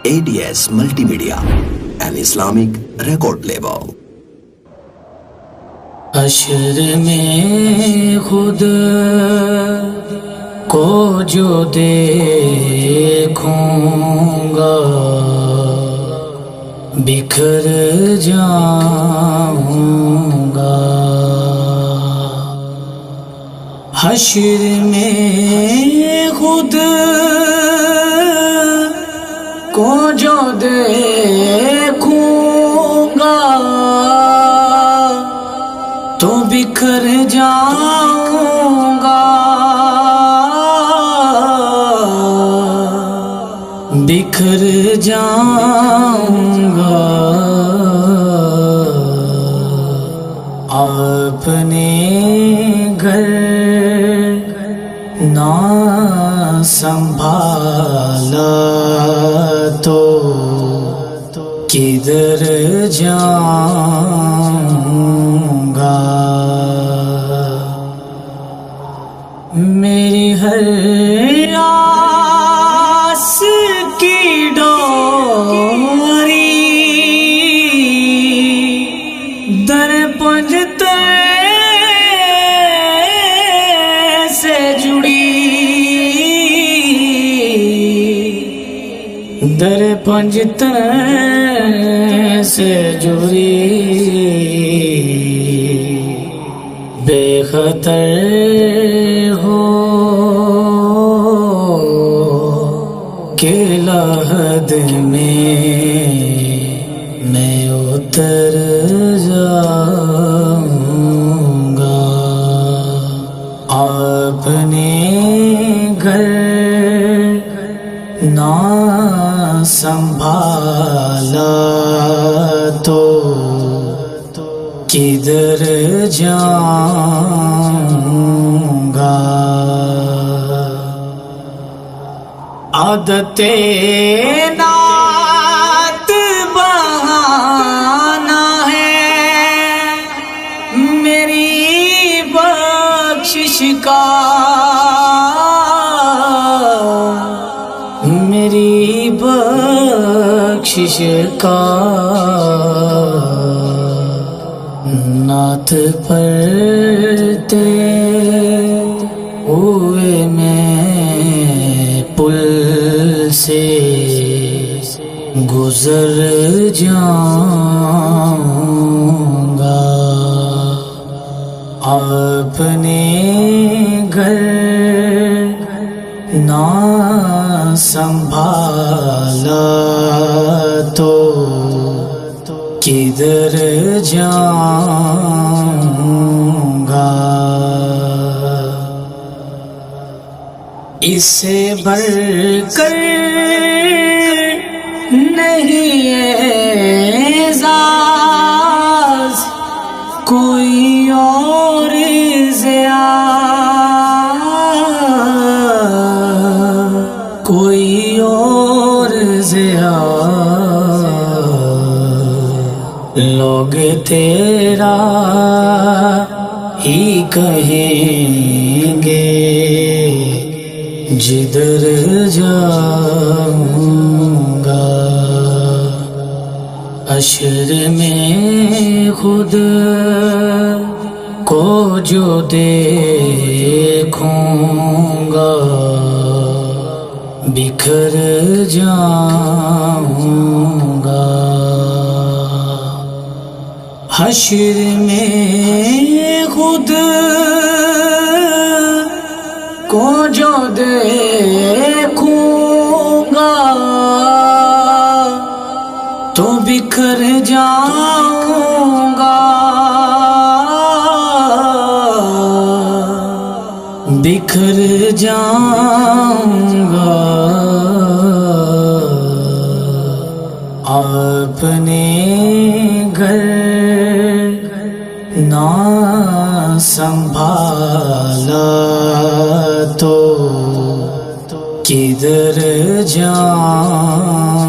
ADS Multimedia, an Islamic record label. حشر میں خود کو جو دیکھوں گا بکھر جاؤں گا. حشر میں خود کو جو دیکھوں گا تو بکھر جاؤں گا. بکھر جاؤں گا. اپنے گھر نہ سنبھالا تو کدھر جاؤں گا. میری ہر آس کی ڈوری در پنجتے سے جڑی در پنجتے سے جڑی بے خطر ہو کہ لحد میں اتر جاؤں گا. اپنے گھر نہ سنبھالا تو کدھر جاؤں گا. عادت نعت بہانا ہے میری بخشش کا. میری بخشش کا نعت پڑھتے ہوئے میں پل سے گزر جاؤں گا. اپنے گھر نہ سنبھالا تو کدھر جاؤں گا. اس سے بڑھ کر نہیں اعزاز کوئی اور ضیاء کوئی اور ضیاء. لوگ تیرا ہی کہیں گے جدھر جاؤں گا. حشر میں خود کو جو دیکھوں گا بکھر جاؤں گا. حشر میں خود کو جو دیکھوں گا تو بکھر جاؤں گا. بکھر جاؤں گا. اپنے گھر نہ سنبھالا تو کدھر جاؤں